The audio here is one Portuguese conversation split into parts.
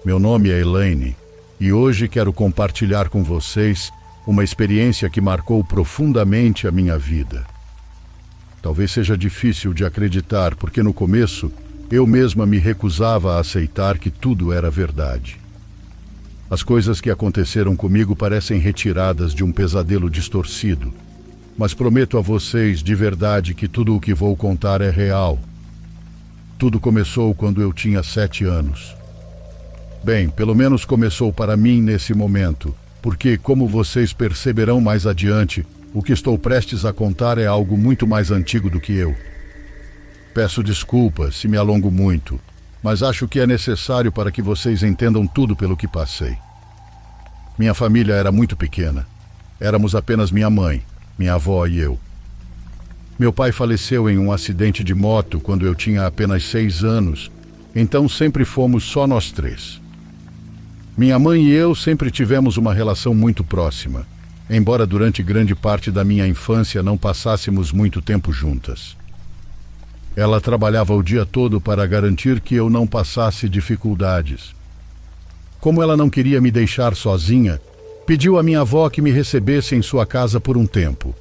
Meu nome é Elaine e hoje quero compartilhar com vocês uma experiência que marcou profundamente a minha vida. Talvez seja difícil de acreditar, porque no começo eu mesma me recusava a aceitar que tudo era verdade. As coisas que aconteceram comigo parecem retiradas de um pesadelo distorcido, mas prometo a vocês de verdade que tudo o que vou contar é real. Tudo começou quando eu tinha 7 anos. Bem, pelo menos começou para mim nesse momento, porque, como vocês perceberão mais adiante, o que estou prestes a contar é algo muito mais antigo do que eu. Peço desculpas se me alongo muito, mas acho que é necessário para que vocês entendam tudo pelo que passei. Minha família era muito pequena. Éramos apenas minha mãe, minha avó e eu. Meu pai faleceu em um acidente de moto quando eu tinha apenas 6 anos, então sempre fomos só nós 3. Minha mãe e eu sempre tivemos uma relação muito próxima, embora durante grande parte da minha infância não passássemos muito tempo juntas. Ela trabalhava o dia todo para garantir que eu não passasse dificuldades. Como ela não queria me deixar sozinha, pediu à minha avó que me recebesse em sua casa por um tempo.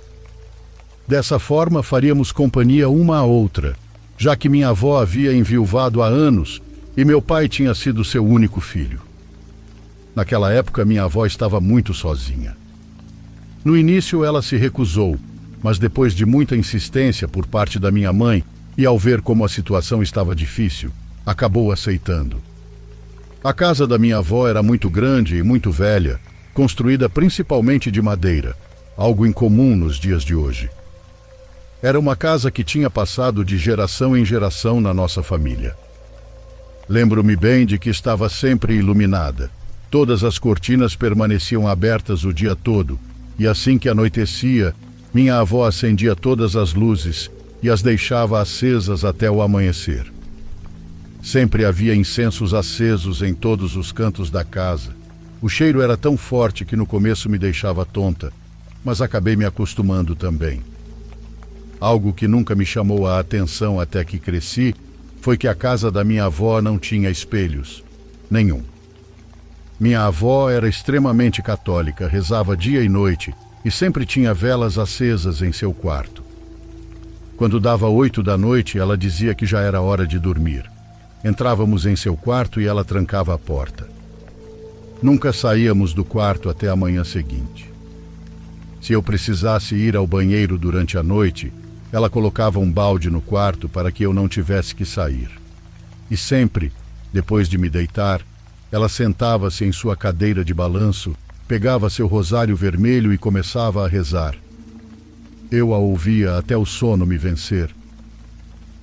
Dessa forma, faríamos companhia uma à outra, já que minha avó havia enviuvado há anos e meu pai tinha sido seu único filho. Naquela época, minha avó estava muito sozinha. No início, ela se recusou, mas depois de muita insistência por parte da minha mãe e ao ver como a situação estava difícil, acabou aceitando. A casa da minha avó era muito grande e muito velha, construída principalmente de madeira, algo incomum nos dias de hoje. Era uma casa que tinha passado de geração em geração na nossa família. Lembro-me bem de que estava sempre iluminada. Todas as cortinas permaneciam abertas o dia todo, e assim que anoitecia, minha avó acendia todas as luzes e as deixava acesas até o amanhecer. Sempre havia incensos acesos em todos os cantos da casa. O cheiro era tão forte que no começo me deixava tonta, mas acabei me acostumando também. Algo que nunca me chamou a atenção até que cresci foi que a casa da minha avó não tinha espelhos. Nenhum. Minha avó era extremamente católica, rezava dia e noite e sempre tinha velas acesas em seu quarto. Quando dava 8 da noite, ela dizia que já era hora de dormir. Entrávamos em seu quarto e ela trancava a porta. Nunca saíamos do quarto até a manhã seguinte. Se eu precisasse ir ao banheiro durante a noite, ela colocava um balde no quarto para que eu não tivesse que sair. E sempre, depois de me deitar, ela sentava-se em sua cadeira de balanço, pegava seu rosário vermelho e começava a rezar. Eu a ouvia até o sono me vencer.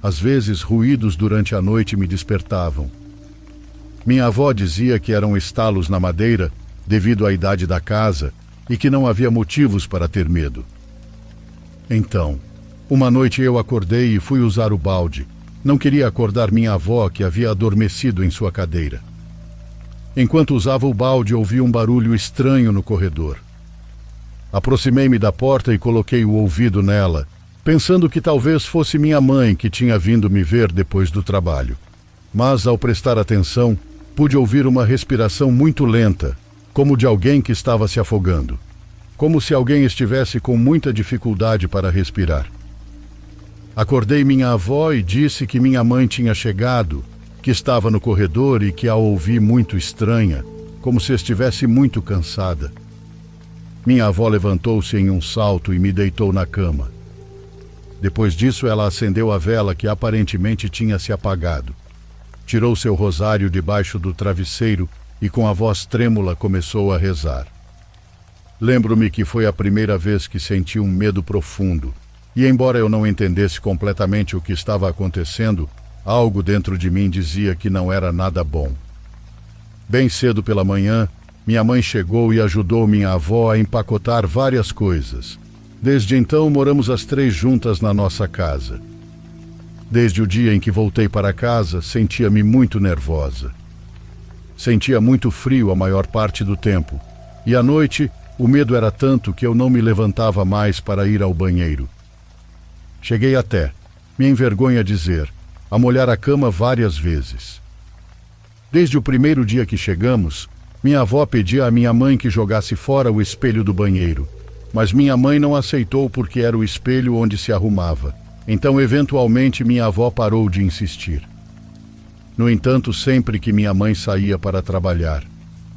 Às vezes, ruídos durante a noite me despertavam. Minha avó dizia que eram estalos na madeira devido à idade da casa e que não havia motivos para ter medo. Então, uma noite eu acordei e fui usar o balde. Não queria acordar minha avó, que havia adormecido em sua cadeira. Enquanto usava o balde, ouvi um barulho estranho no corredor. Aproximei-me da porta e coloquei o ouvido nela, pensando que talvez fosse minha mãe que tinha vindo me ver depois do trabalho. Mas, ao prestar atenção, pude ouvir uma respiração muito lenta, como de alguém que estava se afogando, como se alguém estivesse com muita dificuldade para respirar. Acordei minha avó e disse que minha mãe tinha chegado, que estava no corredor e que a ouvi muito estranha, como se estivesse muito cansada. Minha avó levantou-se em um salto e me deitou na cama. Depois disso, ela acendeu a vela que aparentemente tinha se apagado. Tirou seu rosário debaixo do travesseiro e com a voz trêmula começou a rezar. Lembro-me que foi a primeira vez que senti um medo profundo, e embora eu não entendesse completamente o que estava acontecendo, algo dentro de mim dizia que não era nada bom. Bem cedo pela manhã, minha mãe chegou e ajudou minha avó a empacotar várias coisas. Desde então, moramos as 3 juntas na nossa casa. Desde o dia em que voltei para casa, sentia-me muito nervosa. Sentia muito frio a maior parte do tempo, e à noite, o medo era tanto que eu não me levantava mais para ir ao banheiro. Cheguei até, me envergonha dizer, a molhar a cama várias vezes. Desde o primeiro dia que chegamos, minha avó pedia à minha mãe que jogasse fora o espelho do banheiro, mas minha mãe não aceitou porque era o espelho onde se arrumava. Então, eventualmente, minha avó parou de insistir. No entanto, sempre que minha mãe saía para trabalhar,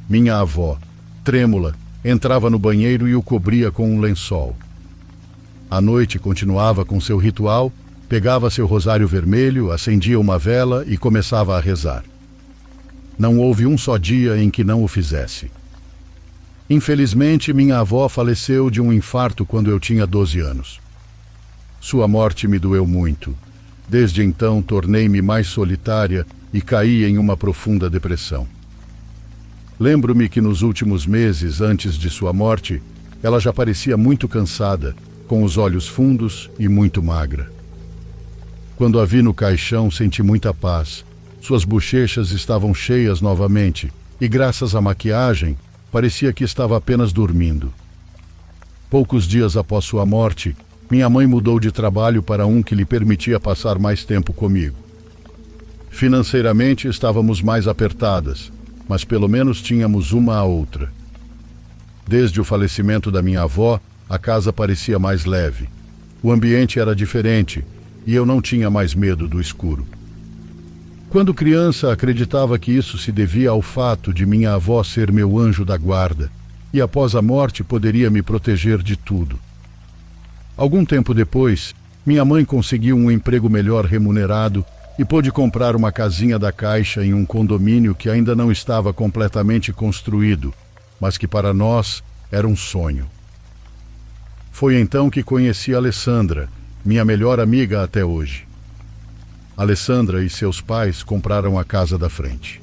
minha avó, trêmula, entrava no banheiro e o cobria com um lençol. À noite, continuava com seu ritual, pegava seu rosário vermelho, acendia uma vela e começava a rezar. Não houve um só dia em que não o fizesse. Infelizmente, minha avó faleceu de um infarto quando eu tinha 12 anos. Sua morte me doeu muito. Desde então, tornei-me mais solitária e caí em uma profunda depressão. Lembro-me que nos últimos meses, antes de sua morte, ela já parecia muito cansada, com os olhos fundos e muito magra. Quando a vi no caixão, senti muita paz. Suas bochechas estavam cheias novamente e, graças à maquiagem, parecia que estava apenas dormindo. Poucos dias após sua morte, minha mãe mudou de trabalho para um que lhe permitia passar mais tempo comigo. Financeiramente estávamos mais apertadas, mas pelo menos tínhamos uma à outra. Desde o falecimento da minha avó, a casa parecia mais leve. O ambiente era diferente e eu não tinha mais medo do escuro. Quando criança, acreditava que isso se devia ao fato de minha avó ser meu anjo da guarda e após a morte poderia me proteger de tudo. Algum tempo depois, minha mãe conseguiu um emprego melhor remunerado e pôde comprar uma casinha da Caixa em um condomínio que ainda não estava completamente construído, mas que para nós era um sonho. Foi então que conheci a Alessandra, minha melhor amiga até hoje. Alessandra e seus pais compraram a casa da frente.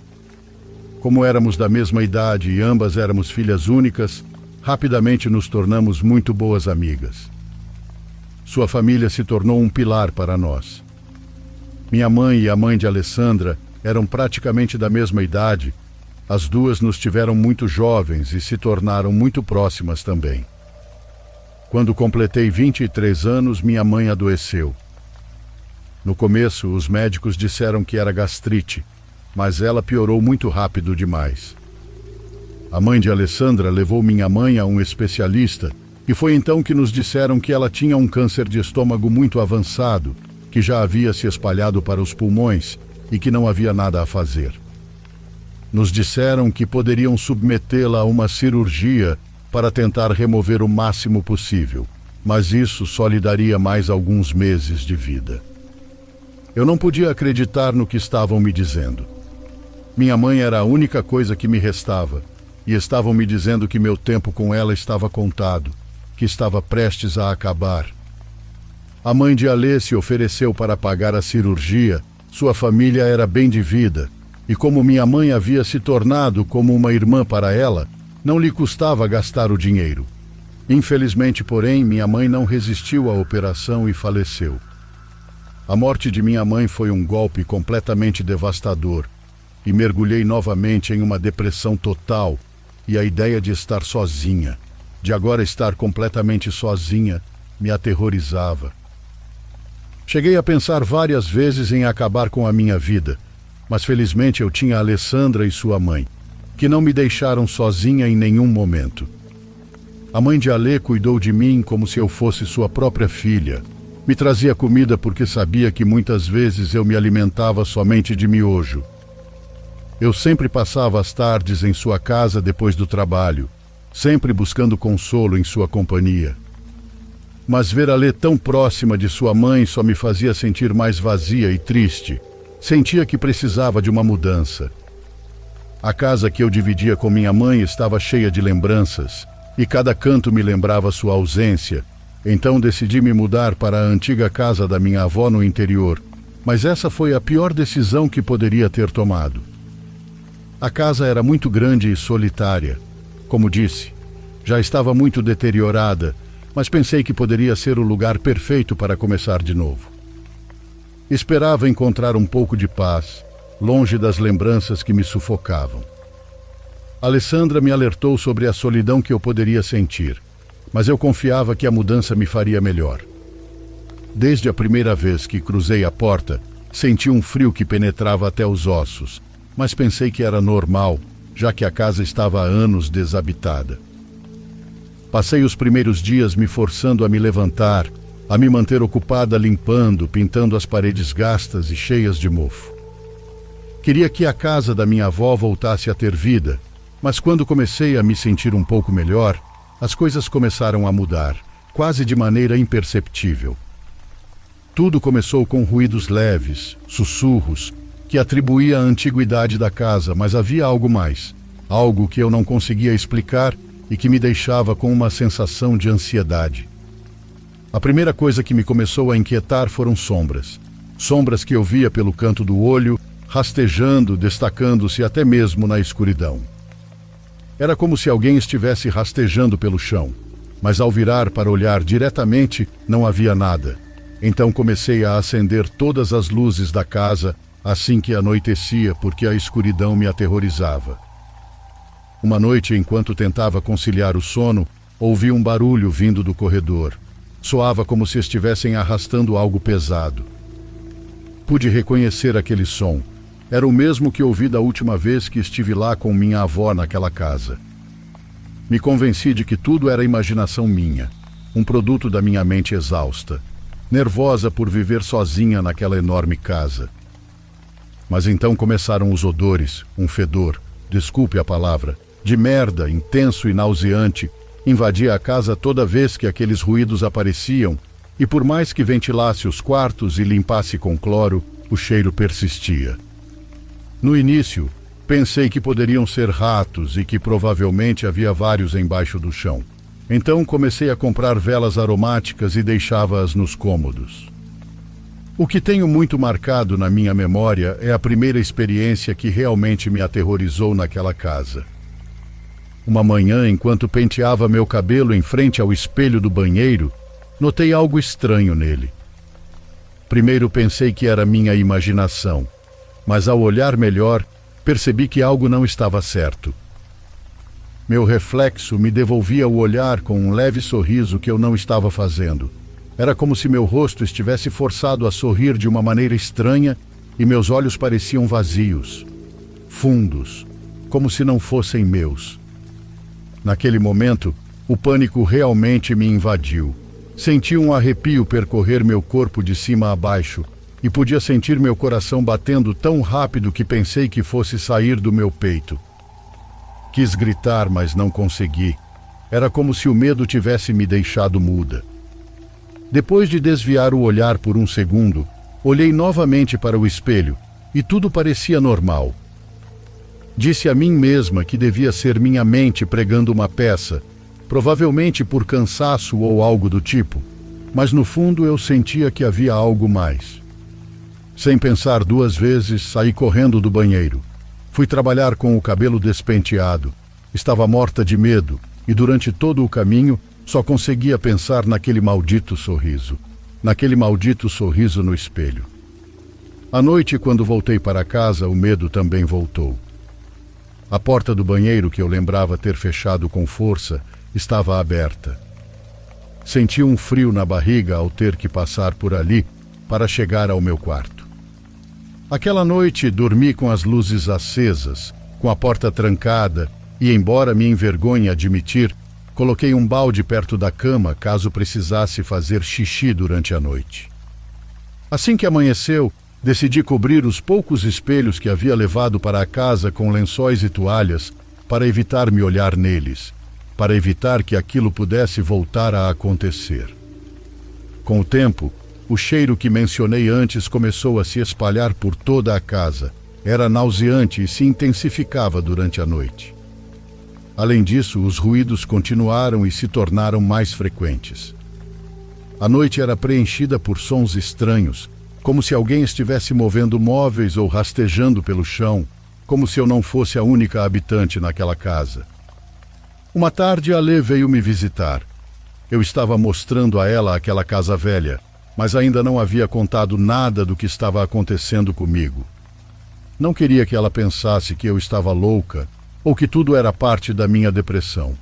Como éramos da mesma idade e ambas éramos filhas únicas, rapidamente nos tornamos muito boas amigas. Sua família se tornou um pilar para nós. Minha mãe e a mãe de Alessandra eram praticamente da mesma idade. As duas nos tiveram muito jovens e se tornaram muito próximas também. Quando completei 23 anos, minha mãe adoeceu. No começo, os médicos disseram que era gastrite, mas ela piorou muito rápido demais. A mãe de Alessandra levou minha mãe a um especialista e foi então que nos disseram que ela tinha um câncer de estômago muito avançado, que já havia se espalhado para os pulmões e que não havia nada a fazer. Nos disseram que poderiam submetê-la a uma cirurgia para tentar remover o máximo possível, mas isso só lhe daria mais alguns meses de vida. Eu não podia acreditar no que estavam me dizendo. Minha mãe era a única coisa que me restava, e estavam me dizendo que meu tempo com ela estava contado, que estava prestes a acabar. A mãe de Alê se ofereceu para pagar a cirurgia. Sua família era bem de vida, e como minha mãe havia se tornado como uma irmã para ela, não lhe custava gastar o dinheiro. Infelizmente, porém, minha mãe não resistiu à operação e faleceu. A morte de minha mãe foi um golpe completamente devastador e mergulhei novamente em uma depressão total e a ideia de estar sozinha, de agora estar completamente sozinha, me aterrorizava. Cheguei a pensar várias vezes em acabar com a minha vida, mas felizmente eu tinha a Alessandra e sua mãe, que não me deixaram sozinha em nenhum momento. A mãe de Alê cuidou de mim como se eu fosse sua própria filha. Me trazia comida porque sabia que muitas vezes eu me alimentava somente de miojo. Eu sempre passava as tardes em sua casa depois do trabalho, sempre buscando consolo em sua companhia. Mas ver Alê tão próxima de sua mãe só me fazia sentir mais vazia e triste. Sentia que precisava de uma mudança. A casa que eu dividia com minha mãe estava cheia de lembranças, e cada canto me lembrava sua ausência. Então decidi me mudar para a antiga casa da minha avó no interior, mas essa foi a pior decisão que poderia ter tomado. A casa era muito grande e solitária. Como disse, já estava muito deteriorada, mas pensei que poderia ser o lugar perfeito para começar de novo. Esperava encontrar um pouco de paz, longe das lembranças que me sufocavam. Alessandra me alertou sobre a solidão que eu poderia sentir, mas eu confiava que a mudança me faria melhor. Desde a primeira vez que cruzei a porta, senti um frio que penetrava até os ossos, mas pensei que era normal, já que a casa estava há anos desabitada. Passei os primeiros dias me forçando a me levantar, a me manter ocupada limpando, pintando as paredes gastas e cheias de mofo. Queria que a casa da minha avó voltasse a ter vida, mas quando comecei a me sentir um pouco melhor, as coisas começaram a mudar, quase de maneira imperceptível. Tudo começou com ruídos leves, sussurros, que atribuía à antiguidade da casa, mas havia algo mais, algo que eu não conseguia explicar e que me deixava com uma sensação de ansiedade. A primeira coisa que me começou a inquietar foram sombras. Sombras que eu via pelo canto do olho, rastejando, destacando-se até mesmo na escuridão. Era como se alguém estivesse rastejando pelo chão, mas ao virar para olhar diretamente, não havia nada. Então comecei a acender todas as luzes da casa assim que anoitecia, porque a escuridão me aterrorizava. Uma noite, enquanto tentava conciliar o sono, ouvi um barulho vindo do corredor. Soava como se estivessem arrastando algo pesado. Pude reconhecer aquele som. Era o mesmo que ouvi da última vez que estive lá com minha avó naquela casa. Me convenci de que tudo era imaginação minha, um produto da minha mente exausta, nervosa por viver sozinha naquela enorme casa. Mas então começaram os odores, um fedor, desculpe a palavra, de merda, intenso e nauseante, invadia a casa toda vez que aqueles ruídos apareciam, e por mais que ventilasse os quartos e limpasse com cloro, o cheiro persistia. No início, pensei que poderiam ser ratos e que provavelmente havia vários embaixo do chão. Então comecei a comprar velas aromáticas e deixava-as nos cômodos. O que tenho muito marcado na minha memória é a primeira experiência que realmente me aterrorizou naquela casa. Uma manhã, enquanto penteava meu cabelo em frente ao espelho do banheiro, notei algo estranho nele. Primeiro pensei que era minha imaginação, mas ao olhar melhor, percebi que algo não estava certo. Meu reflexo me devolvia o olhar com um leve sorriso que eu não estava fazendo. Era como se meu rosto estivesse forçado a sorrir de uma maneira estranha e meus olhos pareciam vazios, fundos, como se não fossem meus. Naquele momento, o pânico realmente me invadiu. Senti um arrepio percorrer meu corpo de cima a baixo e podia sentir meu coração batendo tão rápido que pensei que fosse sair do meu peito. Quis gritar, mas não consegui. Era como se o medo tivesse me deixado muda. Depois de desviar o olhar por um segundo, olhei novamente para o espelho e tudo parecia normal. Disse a mim mesma que devia ser minha mente pregando uma peça, provavelmente por cansaço ou algo do tipo, mas no fundo eu sentia que havia algo mais. Sem pensar duas vezes, saí correndo do banheiro. Fui trabalhar com o cabelo despenteado. Estava morta de medo e durante todo o caminho só conseguia pensar naquele maldito sorriso. Naquele maldito sorriso no espelho. À noite, quando voltei para casa, o medo também voltou. A porta do banheiro, que eu lembrava ter fechado com força, estava aberta. Senti um frio na barriga ao ter que passar por ali para chegar ao meu quarto. Aquela noite dormi com as luzes acesas, com a porta trancada e, embora me envergonhe admitir, coloquei um balde perto da cama caso precisasse fazer xixi durante a noite. Assim que amanheceu, decidi cobrir os poucos espelhos que havia levado para a casa com lençóis e toalhas para evitar me olhar neles, para evitar que aquilo pudesse voltar a acontecer. Com o tempo, o cheiro que mencionei antes começou a se espalhar por toda a casa. Era nauseante e se intensificava durante a noite. Além disso, os ruídos continuaram e se tornaram mais frequentes. A noite era preenchida por sons estranhos, como se alguém estivesse movendo móveis ou rastejando pelo chão, como se eu não fosse a única habitante naquela casa. Uma tarde, a Lê veio me visitar. Eu estava mostrando a ela aquela casa velha, mas ainda não havia contado nada do que estava acontecendo comigo. Não queria que ela pensasse que eu estava louca ou que tudo era parte da minha depressão.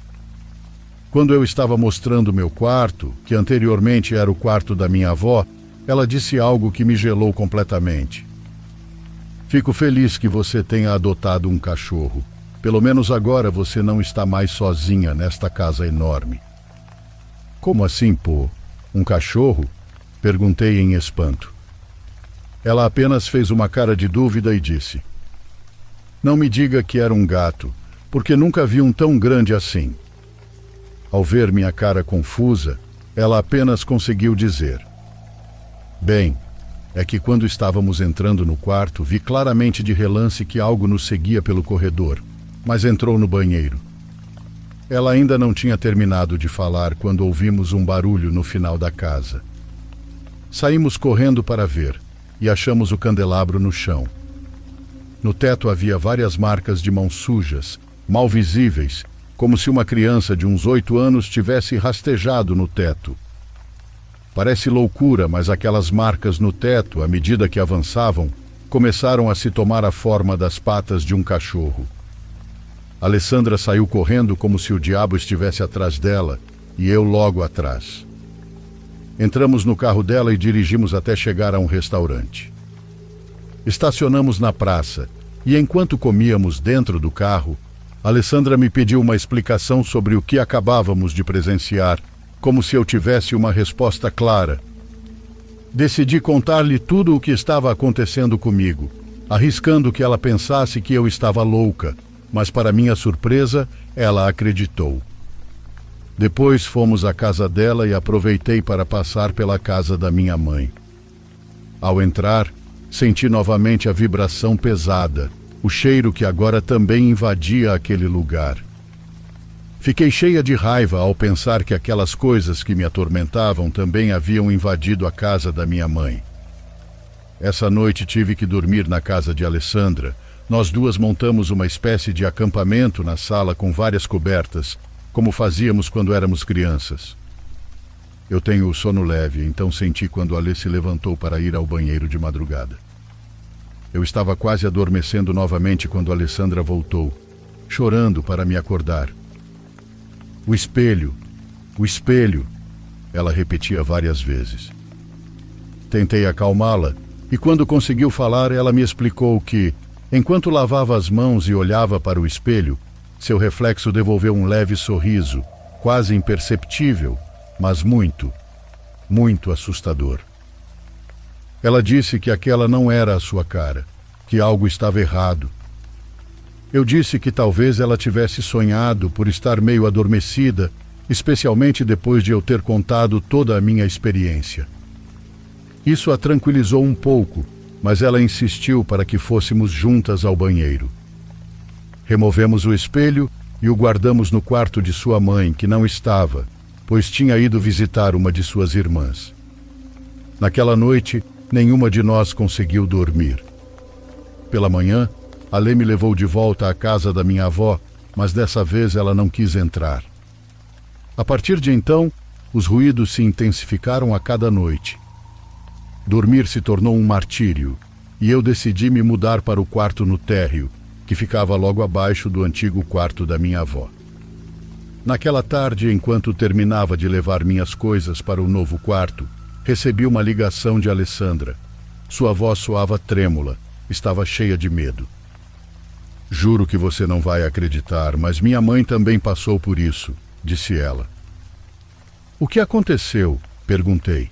Quando eu estava mostrando meu quarto, que anteriormente era o quarto da minha avó, ela disse algo que me gelou completamente. Fico feliz que você tenha adotado um cachorro. Pelo menos agora você não está mais sozinha nesta casa enorme. Como assim, pô? Um cachorro? Perguntei em espanto. Ela apenas fez uma cara de dúvida e disse: Não me diga que era um gato, porque nunca vi um tão grande assim. Ao ver minha cara confusa, ela apenas conseguiu dizer: Bem, é que quando estávamos entrando no quarto, vi claramente de relance que algo nos seguia pelo corredor, mas entrou no banheiro. Ela ainda não tinha terminado de falar quando ouvimos um barulho no final da casa. Saímos correndo para ver e achamos o candelabro no chão. No teto havia várias marcas de mãos sujas, mal visíveis, como se uma criança de uns 8 anos tivesse rastejado no teto. Parece loucura, mas aquelas marcas no teto, à medida que avançavam, começaram a se tomar a forma das patas de um cachorro. Alessandra saiu correndo como se o diabo estivesse atrás dela, e eu logo atrás. Entramos no carro dela e dirigimos até chegar a um restaurante. Estacionamos na praça, e enquanto comíamos dentro do carro, Alessandra me pediu uma explicação sobre o que acabávamos de presenciar, como se eu tivesse uma resposta clara. Decidi contar-lhe tudo o que estava acontecendo comigo, arriscando que ela pensasse que eu estava louca, mas para minha surpresa, ela acreditou. Depois fomos à casa dela e aproveitei para passar pela casa da minha mãe. Ao entrar, senti novamente a vibração pesada, o cheiro que agora também invadia aquele lugar. Fiquei cheia de raiva ao pensar que aquelas coisas que me atormentavam também haviam invadido a casa da minha mãe. Essa noite tive que dormir na casa de Alessandra. Nós duas montamos uma espécie de acampamento na sala com várias cobertas, como fazíamos quando éramos crianças. Eu tenho o sono leve, então senti quando Alê se levantou para ir ao banheiro de madrugada. Eu estava quase adormecendo novamente quando Alessandra voltou, chorando para me acordar. O espelho, ela repetia várias vezes. Tentei acalmá-la, e quando conseguiu falar, ela me explicou que, enquanto lavava as mãos e olhava para o espelho, seu reflexo devolveu um leve sorriso, quase imperceptível, mas muito, muito assustador. Ela disse que aquela não era a sua cara, que algo estava errado. Eu disse que talvez ela tivesse sonhado por estar meio adormecida, especialmente depois de eu ter contado toda a minha experiência. Isso a tranquilizou um pouco, mas ela insistiu para que fôssemos juntas ao banheiro. Removemos o espelho e o guardamos no quarto de sua mãe, que não estava, pois tinha ido visitar uma de suas irmãs. Naquela noite, nenhuma de nós conseguiu dormir. Pela manhã, Alê me levou de volta à casa da minha avó, mas dessa vez ela não quis entrar. A partir de então, os ruídos se intensificaram a cada noite. Dormir se tornou um martírio, e eu decidi me mudar para o quarto no térreo, que ficava logo abaixo do antigo quarto da minha avó. Naquela tarde, enquanto terminava de levar minhas coisas para o novo quarto, recebi uma ligação de Alessandra. Sua voz soava trêmula, estava cheia de medo. Juro que você não vai acreditar, mas minha mãe também passou por isso, disse ela. O que aconteceu? Perguntei.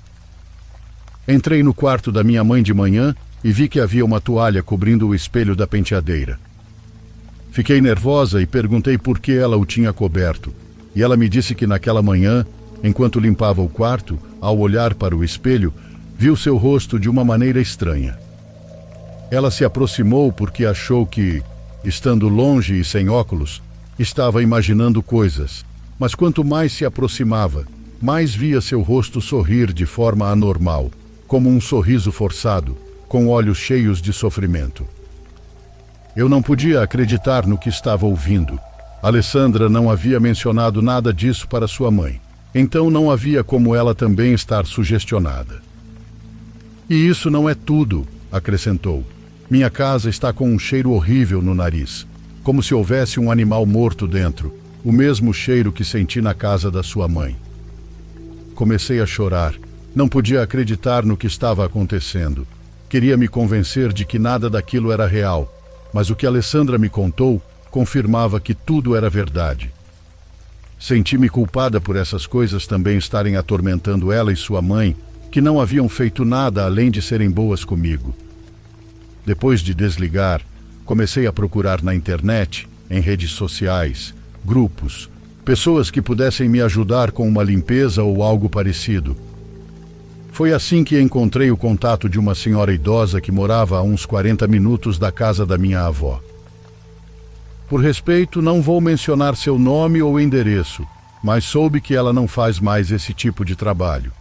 Entrei no quarto da minha mãe de manhã e vi que havia uma toalha cobrindo o espelho da penteadeira. Fiquei nervosa e perguntei por que ela o tinha coberto, e ela me disse que naquela manhã, enquanto limpava o quarto, ao olhar para o espelho, viu seu rosto de uma maneira estranha. Ela se aproximou porque achou que, estando longe e sem óculos, estava imaginando coisas, mas quanto mais se aproximava, mais via seu rosto sorrir de forma anormal, como um sorriso forçado, com olhos cheios de sofrimento. Eu não podia acreditar no que estava ouvindo. Alessandra não havia mencionado nada disso para sua mãe, então não havia como ela também estar sugestionada. E isso não é tudo, acrescentou. Minha casa está com um cheiro horrível no nariz, como se houvesse um animal morto dentro, o mesmo cheiro que senti na casa da sua mãe. Comecei a chorar. Não podia acreditar no que estava acontecendo. Queria me convencer de que nada daquilo era real, mas o que Alessandra me contou confirmava que tudo era verdade. Senti-me culpada por essas coisas também estarem atormentando ela e sua mãe, que não haviam feito nada além de serem boas comigo. Depois de desligar, comecei a procurar na internet, em redes sociais, grupos, pessoas que pudessem me ajudar com uma limpeza ou algo parecido. Foi assim que encontrei o contato de uma senhora idosa que morava a uns 40 minutos da casa da minha avó. Por respeito, não vou mencionar seu nome ou endereço, mas soube que ela não faz mais esse tipo de trabalho.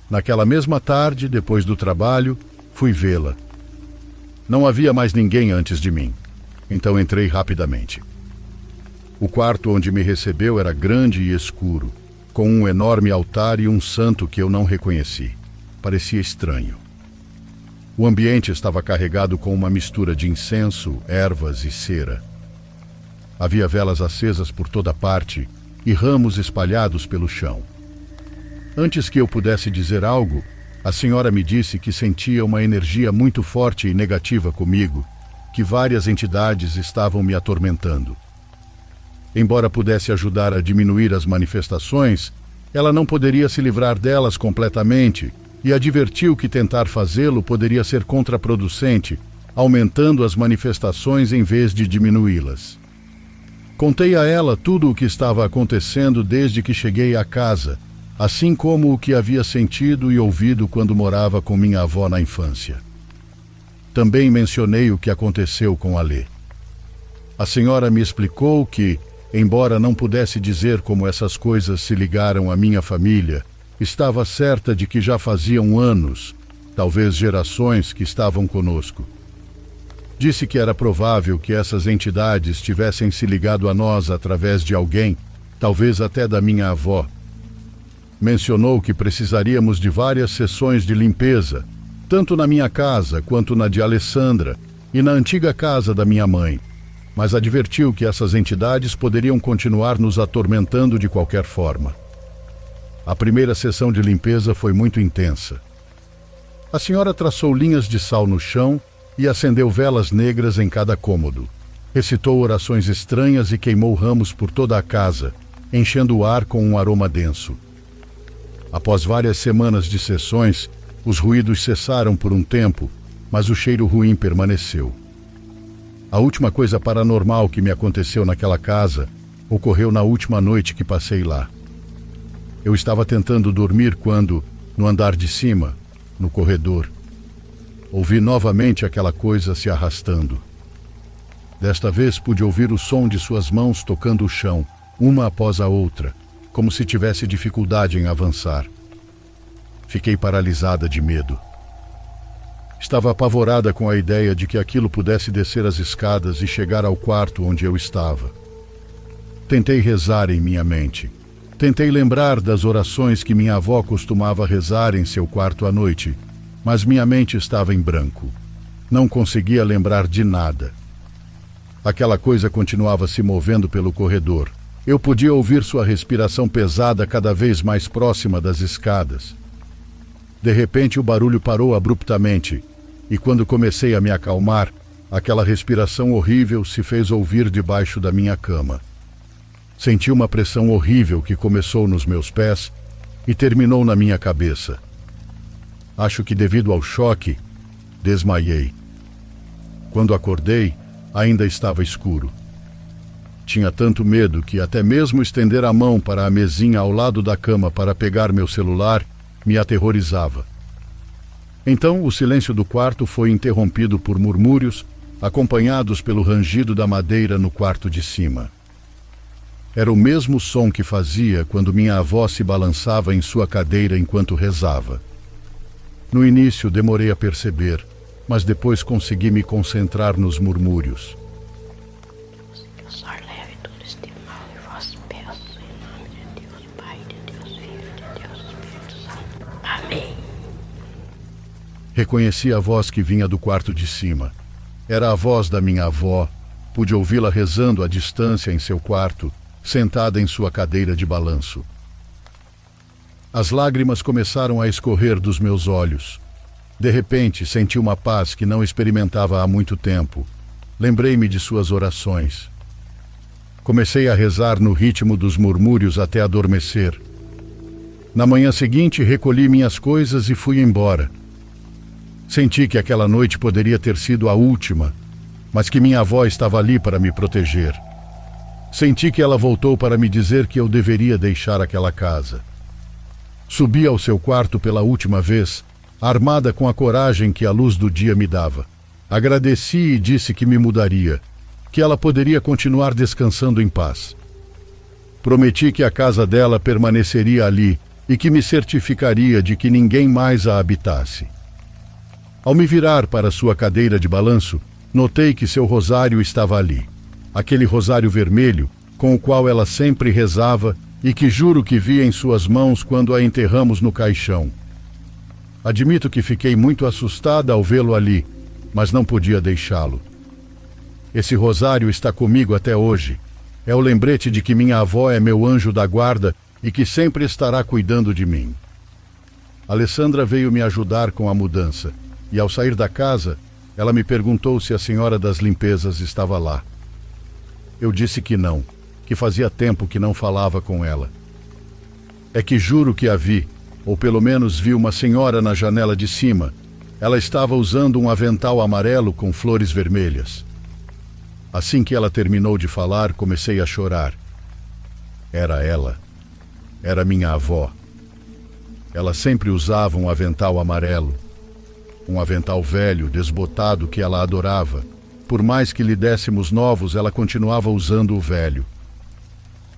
Naquela mesma tarde, depois do trabalho, fui vê-la. Não havia mais ninguém antes de mim, então entrei rapidamente. O quarto onde me recebeu era grande e escuro, com um enorme altar e um santo que eu não reconheci. Parecia estranho. O ambiente estava carregado com uma mistura de incenso, ervas e cera. Havia velas acesas por toda parte e ramos espalhados pelo chão. Antes que eu pudesse dizer algo, a senhora me disse que sentia uma energia muito forte e negativa comigo, que várias entidades estavam me atormentando. Embora pudesse ajudar a diminuir as manifestações, ela não poderia se livrar delas completamente e advertiu que tentar fazê-lo poderia ser contraproducente, aumentando as manifestações em vez de diminuí-las. Contei a ela tudo o que estava acontecendo desde que cheguei à casa, assim como o que havia sentido e ouvido quando morava com minha avó na infância. Também mencionei o que aconteceu com Alê. A senhora me explicou que, embora não pudesse dizer como essas coisas se ligaram à minha família, estava certa de que já faziam anos, talvez gerações, que estavam conosco. Disse que era provável que essas entidades tivessem se ligado a nós através de alguém, talvez até da minha avó. Mencionou que precisaríamos de várias sessões de limpeza, tanto na minha casa quanto na de Alessandra e na antiga casa da minha mãe, mas advertiu que essas entidades poderiam continuar nos atormentando de qualquer forma. A primeira sessão de limpeza foi muito intensa. A senhora traçou linhas de sal no chão e acendeu velas negras em cada cômodo. Recitou orações estranhas e queimou ramos por toda a casa, enchendo o ar com um aroma denso. Após várias semanas de sessões, os ruídos cessaram por um tempo, mas o cheiro ruim permaneceu. A última coisa paranormal que me aconteceu naquela casa ocorreu na última noite que passei lá. Eu estava tentando dormir quando, no andar de cima, no corredor, ouvi novamente aquela coisa se arrastando. Desta vez pude ouvir o som de suas mãos tocando o chão, uma após a outra, como se tivesse dificuldade em avançar. Fiquei paralisada de medo. Estava apavorada com a ideia de que aquilo pudesse descer as escadas e chegar ao quarto onde eu estava. Tentei rezar em minha mente. Tentei lembrar das orações que minha avó costumava rezar em seu quarto à noite, mas minha mente estava em branco. Não conseguia lembrar de nada. Aquela coisa continuava se movendo pelo corredor. Eu podia ouvir sua respiração pesada cada vez mais próxima das escadas. De repente o barulho parou abruptamente, e quando comecei a me acalmar, aquela respiração horrível se fez ouvir debaixo da minha cama. Senti uma pressão horrível que começou nos meus pés e terminou na minha cabeça. Acho que devido ao choque, desmaiei. Quando acordei, ainda estava escuro. Tinha tanto medo que até mesmo estender a mão para a mesinha ao lado da cama para pegar meu celular me aterrorizava. Então o silêncio do quarto foi interrompido por murmúrios, acompanhados pelo rangido da madeira no quarto de cima. Era o mesmo som que fazia quando minha avó se balançava em sua cadeira enquanto rezava. No início demorei a perceber, mas depois consegui me concentrar nos murmúrios. Deus é leve, tudo estimado e vós peço em nome de Deus Pai, de Deus Filho, de Deus Espírito Santo. Amém. Reconheci a voz que vinha do quarto de cima. Era a voz da minha avó. Pude ouvi-la rezando à distância em seu quarto, sentada em sua cadeira de balanço. As lágrimas começaram a escorrer dos meus olhos. De repente, senti uma paz que não experimentava há muito tempo. Lembrei-me de suas orações. Comecei a rezar no ritmo dos murmúrios até adormecer. Na manhã seguinte, recolhi minhas coisas e fui embora. Senti que aquela noite poderia ter sido a última, mas que minha avó estava ali para me proteger. Senti que ela voltou para me dizer que eu deveria deixar aquela casa. Subi ao seu quarto pela última vez, armada com a coragem que a luz do dia me dava. Agradeci e disse que me mudaria, que ela poderia continuar descansando em paz. Prometi que a casa dela permaneceria ali e que me certificaria de que ninguém mais a habitasse. Ao me virar para sua cadeira de balanço, notei que seu rosário estava ali. Aquele rosário vermelho, com o qual ela sempre rezava e que juro que vi em suas mãos quando a enterramos no caixão. Admito que fiquei muito assustada ao vê-lo ali, mas não podia deixá-lo. Esse rosário está comigo até hoje. É o lembrete de que minha avó é meu anjo da guarda e que sempre estará cuidando de mim. Alessandra veio me ajudar com a mudança e, ao sair da casa, ela me perguntou se a senhora das limpezas estava lá. Eu disse que não, que fazia tempo que não falava com ela. É que juro que a vi, ou pelo menos vi uma senhora na janela de cima. Ela estava usando um avental amarelo com flores vermelhas. Assim que ela terminou de falar, comecei a chorar. Era ela. Era minha avó. Ela sempre usava um avental amarelo. Um avental velho, desbotado, que ela adorava. Por mais que lhe dessemos novos, ela continuava usando o velho.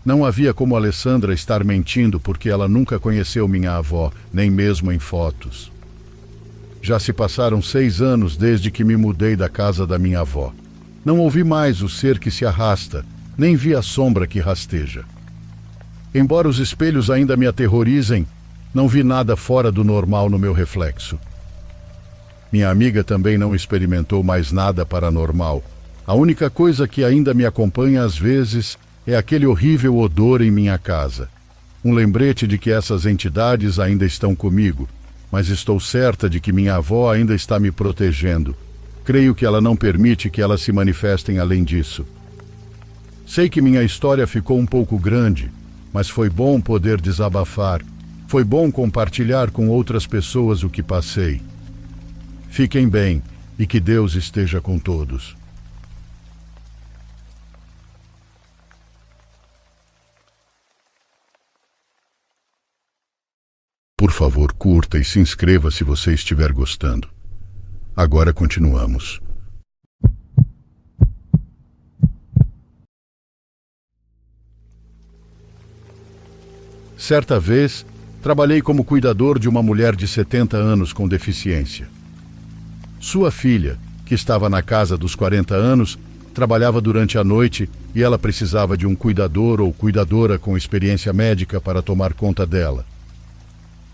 Não havia como Alessandra estar mentindo, porque ela nunca conheceu minha avó, nem mesmo em fotos. Já se passaram 6 anos desde que me mudei da casa da minha avó. Não ouvi mais o ser que se arrasta, nem vi a sombra que rasteja. Embora os espelhos ainda me aterrorizem, não vi nada fora do normal no meu reflexo. Minha amiga também não experimentou mais nada paranormal. A única coisa que ainda me acompanha às vezes é aquele horrível odor em minha casa. Um lembrete de que essas entidades ainda estão comigo, mas estou certa de que minha avó ainda está me protegendo. Creio que ela não permite que elas se manifestem além disso. Sei que minha história ficou um pouco grande, mas foi bom poder desabafar. Foi bom compartilhar com outras pessoas o que passei. Fiquem bem e que Deus esteja com todos. Por favor, curta e se inscreva se você estiver gostando. Agora continuamos. Certa vez, trabalhei como cuidador de uma mulher de 70 anos com deficiência. Sua filha, que estava na casa dos 40 anos, trabalhava durante a noite e ela precisava de um cuidador ou cuidadora com experiência médica para tomar conta dela.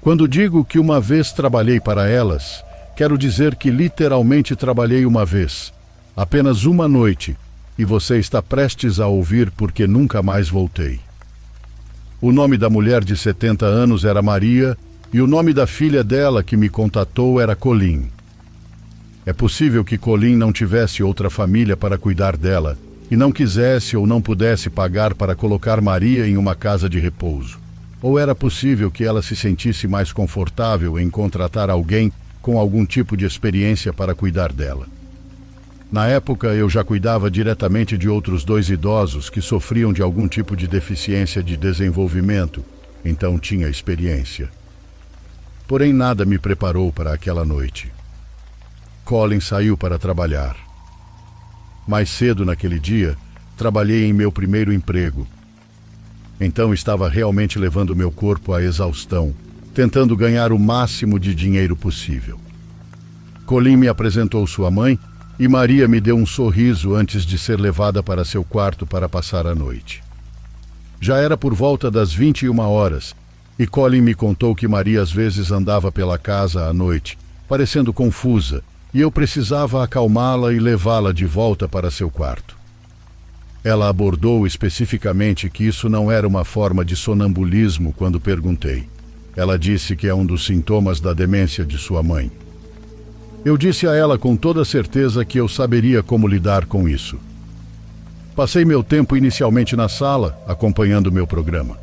Quando digo que uma vez trabalhei para elas, quero dizer que literalmente trabalhei uma vez, apenas uma noite, e você está prestes a ouvir porque nunca mais voltei. O nome da mulher de 70 anos era Maria e o nome da filha dela que me contatou era Colin. É possível que Colin não tivesse outra família para cuidar dela e não quisesse ou não pudesse pagar para colocar Maria em uma casa de repouso. Ou era possível que ela se sentisse mais confortável em contratar alguém com algum tipo de experiência para cuidar dela. Na época, eu já cuidava diretamente de outros 2 idosos que sofriam de algum tipo de deficiência de desenvolvimento, então tinha experiência. Porém, nada me preparou para aquela noite. Colin saiu para trabalhar. Mais cedo naquele dia, trabalhei em meu primeiro emprego. Então estava realmente levando meu corpo à exaustão, tentando ganhar o máximo de dinheiro possível. Colin me apresentou sua mãe e Maria me deu um sorriso antes de ser levada para seu quarto para passar a noite. Já era por volta das 21 horas e Colin me contou que Maria às vezes andava pela casa à noite, parecendo confusa, e eu precisava acalmá-la e levá-la de volta para seu quarto. Ela abordou especificamente que isso não era uma forma de sonambulismo quando perguntei. Ela disse que é um dos sintomas da demência de sua mãe. Eu disse a ela com toda certeza que eu saberia como lidar com isso. Passei meu tempo inicialmente na sala, acompanhando meu programa.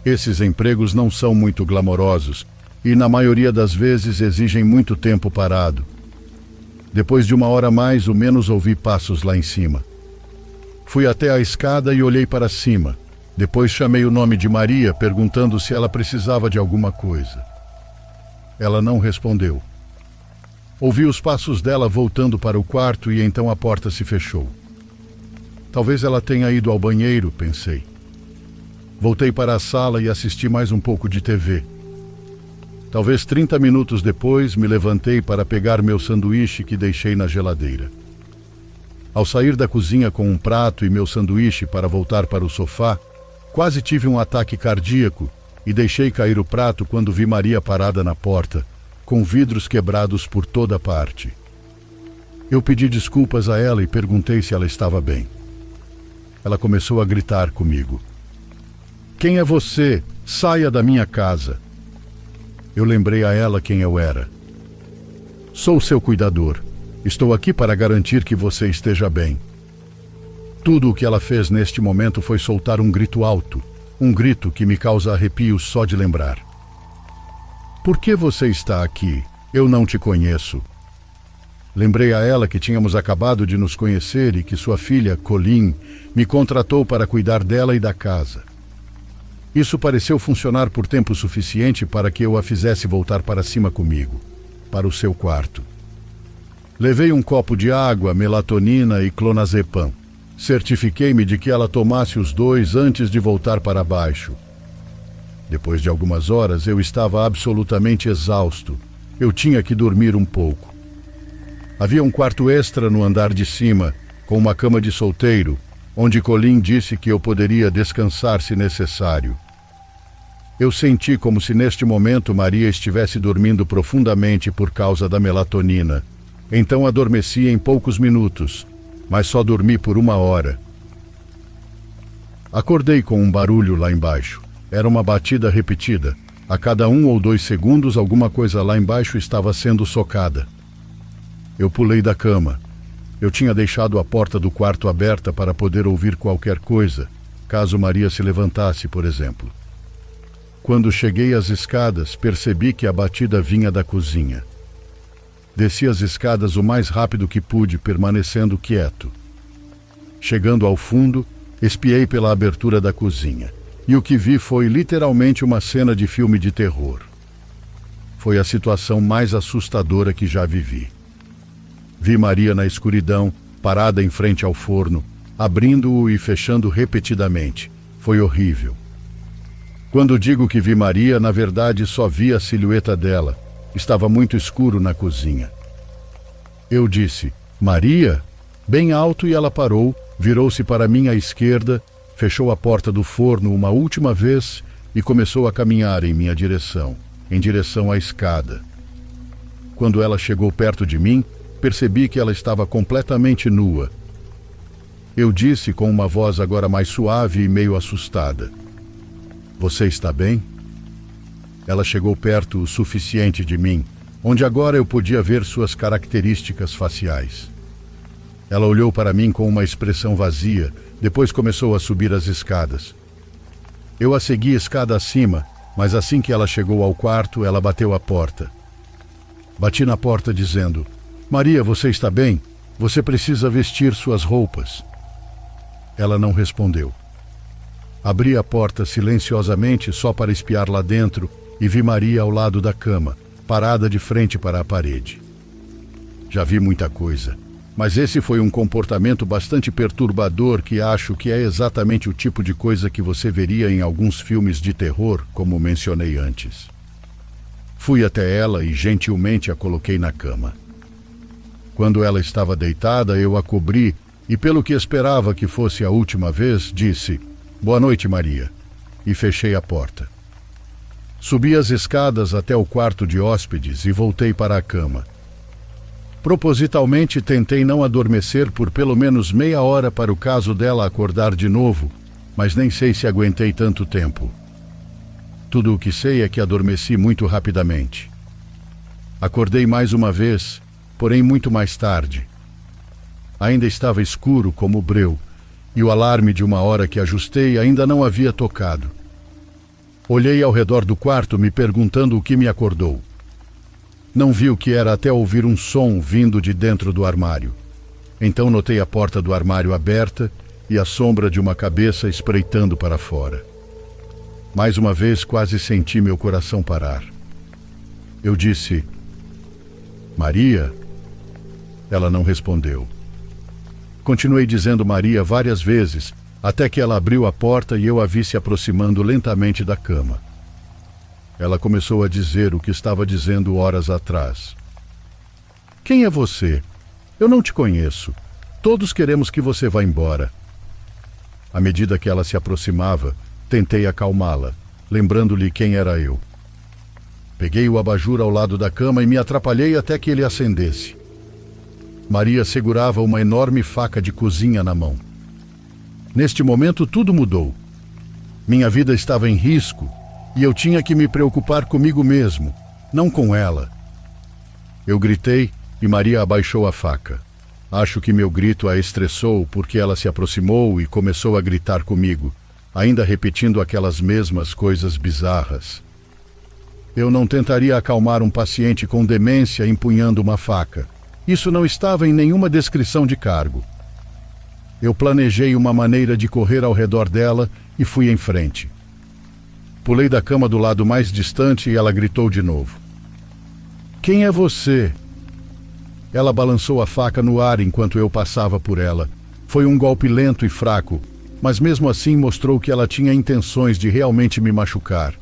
Esses empregos não são muito glamourosos e, na maioria das vezes, exigem muito tempo parado. Depois de 1 hora a mais ou menos, ouvi passos lá em cima. Fui até a escada e olhei para cima. Depois chamei o nome de Maria, perguntando se ela precisava de alguma coisa. Ela não respondeu. Ouvi os passos dela voltando para o quarto e então a porta se fechou. Talvez ela tenha ido ao banheiro, pensei. Voltei para a sala e assisti mais um pouco de TV. Talvez 30 minutos depois, me levantei para pegar meu sanduíche que deixei na geladeira. Ao sair da cozinha com um prato e meu sanduíche para voltar para o sofá, quase tive um ataque cardíaco e deixei cair o prato quando vi Maria parada na porta, com vidros quebrados por toda parte. Eu pedi desculpas a ela e perguntei se ela estava bem. Ela começou a gritar comigo. Quem é você? Saia da minha casa. Eu lembrei a ela quem eu era. Sou seu cuidador. Estou aqui para garantir que você esteja bem. Tudo o que ela fez neste momento foi soltar um grito alto, um grito que me causa arrepios só de lembrar. Por que você está aqui? Eu não te conheço. Lembrei a ela que tínhamos acabado de nos conhecer e que sua filha, Colleen, me contratou para cuidar dela e da casa. Isso pareceu funcionar por tempo suficiente para que eu a fizesse voltar para cima comigo, para o seu quarto. Levei um copo de água, melatonina e clonazepam. Certifiquei-me de que ela tomasse os 2 antes de voltar para baixo. Depois de algumas horas, eu estava absolutamente exausto. Eu tinha que dormir um pouco. Havia um quarto extra no andar de cima, com uma cama de solteiro, onde Colleen disse que eu poderia descansar se necessário. Eu senti como se neste momento Maria estivesse dormindo profundamente por causa da melatonina. Então adormeci em poucos minutos, mas só dormi por 1 hora. Acordei com um barulho lá embaixo. Era uma batida repetida. A cada 1 ou 2 segundos, alguma coisa lá embaixo estava sendo socada. Eu pulei da cama. Eu tinha deixado a porta do quarto aberta para poder ouvir qualquer coisa, caso Maria se levantasse, por exemplo. Quando cheguei às escadas, percebi que a batida vinha da cozinha. Desci as escadas o mais rápido que pude, permanecendo quieto. Chegando ao fundo, espiei pela abertura da cozinha. E o que vi foi literalmente uma cena de filme de terror. Foi a situação mais assustadora que já vivi. Vi Maria na escuridão, parada em frente ao forno, abrindo-o e fechando repetidamente. Foi horrível. Quando digo que vi Maria, na verdade só vi a silhueta dela. Estava muito escuro na cozinha. Eu disse, Maria? Bem alto, e ela parou, virou-se para mim à esquerda, fechou a porta do forno uma última vez e começou a caminhar em minha direção, em direção à escada. Quando ela chegou perto de mim, percebi que ela estava completamente nua. Eu disse com uma voz agora mais suave e meio assustada, Você está bem? Ela chegou perto o suficiente de mim, onde agora eu podia ver suas características faciais. Ela olhou para mim com uma expressão vazia, depois começou a subir as escadas. Eu a segui escada acima, mas assim que ela chegou ao quarto, ela bateu a porta. Bati na porta dizendo, Maria, você está bem? Você precisa vestir suas roupas. Ela não respondeu. Abri a porta silenciosamente só para espiar lá dentro e vi Maria ao lado da cama, parada de frente para a parede. Já vi muita coisa, mas esse foi um comportamento bastante perturbador que acho que é exatamente o tipo de coisa que você veria em alguns filmes de terror, como mencionei antes. Fui até ela e gentilmente a coloquei na cama. Quando ela estava deitada, eu a cobri e, pelo que esperava que fosse a última vez, disse, Boa noite, Maria, e fechei a porta. Subi as escadas até o quarto de hóspedes e voltei para a cama. Propositalmente tentei não adormecer por pelo menos meia hora para o caso dela acordar de novo, mas nem sei se aguentei tanto tempo. Tudo o que sei é que adormeci muito rapidamente. Acordei mais uma vez, porém muito mais tarde. Ainda estava escuro como o breu, e o alarme de uma hora que ajustei ainda não havia tocado. Olhei ao redor do quarto, me perguntando o que me acordou. Não vi o que era até ouvir um som vindo de dentro do armário. Então notei a porta do armário aberta e a sombra de uma cabeça espreitando para fora. Mais uma vez quase senti meu coração parar. Eu disse: Maria? Ela não respondeu. Continuei dizendo Maria várias vezes, até que ela abriu a porta e eu a vi se aproximando lentamente da cama. Ela começou a dizer o que estava dizendo horas atrás. Quem é você? Eu não te conheço. Todos queremos que você vá embora. À medida que ela se aproximava, tentei acalmá-la, lembrando-lhe quem era eu. Peguei o abajur ao lado da cama e me atrapalhei até que ele acendesse. Maria segurava uma enorme faca de cozinha na mão. Neste momento tudo mudou. Minha vida estava em risco e eu tinha que me preocupar comigo mesmo, não com ela. Eu gritei e Maria abaixou a faca. Acho que meu grito a estressou porque ela se aproximou e começou a gritar comigo, ainda repetindo aquelas mesmas coisas bizarras. Eu não tentaria acalmar um paciente com demência empunhando uma faca. Isso não estava em nenhuma descrição de cargo. Eu planejei uma maneira de correr ao redor dela e fui em frente. Pulei da cama do lado mais distante e ela gritou de novo. Quem é você? Ela balançou a faca no ar enquanto eu passava por ela. Foi um golpe lento e fraco, mas mesmo assim mostrou que ela tinha intenções de realmente me machucar.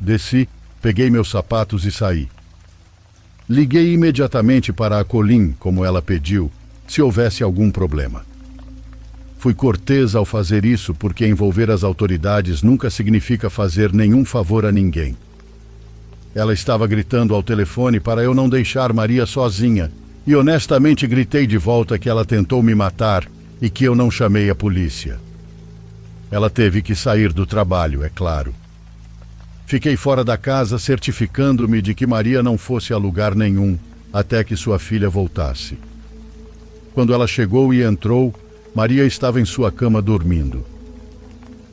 Desci, peguei meus sapatos e saí. Liguei imediatamente para a Colin, como ela pediu, se houvesse algum problema. Fui cortês ao fazer isso porque envolver as autoridades nunca significa fazer nenhum favor a ninguém. Ela estava gritando ao telefone para eu não deixar Maria sozinha, e honestamente gritei de volta que ela tentou me matar e que eu não chamei a polícia. Ela teve que sair do trabalho, é claro. Fiquei fora da casa certificando-me de que Maria não fosse a lugar nenhum até que sua filha voltasse. Quando ela chegou e entrou, Maria estava em sua cama dormindo.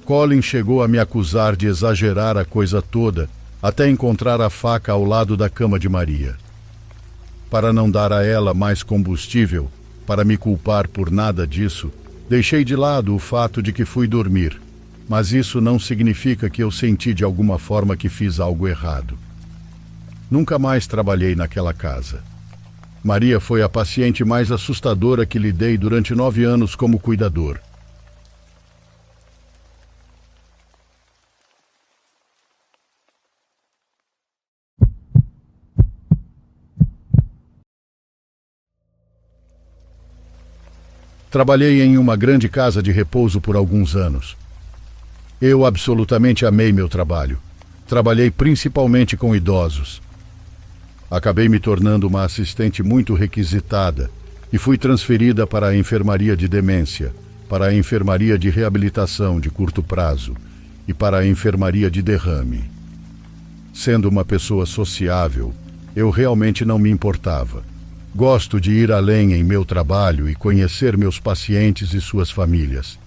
Colin chegou a me acusar de exagerar a coisa toda até encontrar a faca ao lado da cama de Maria. Para não dar a ela mais combustível, para me culpar por nada disso, deixei de lado o fato de que fui dormir, mas isso não significa que eu senti de alguma forma que fiz algo errado. Nunca mais trabalhei naquela casa. Maria foi a paciente mais assustadora que lidei durante 9 anos como cuidador. Trabalhei em uma grande casa de repouso por alguns anos. Eu absolutamente amei meu trabalho. Trabalhei principalmente com idosos. Acabei me tornando uma assistente muito requisitada e fui transferida para a enfermaria de demência, para a enfermaria de reabilitação de curto prazo e para a enfermaria de derrame. Sendo uma pessoa sociável, eu realmente não me importava. Gosto de ir além em meu trabalho e conhecer meus pacientes e suas famílias.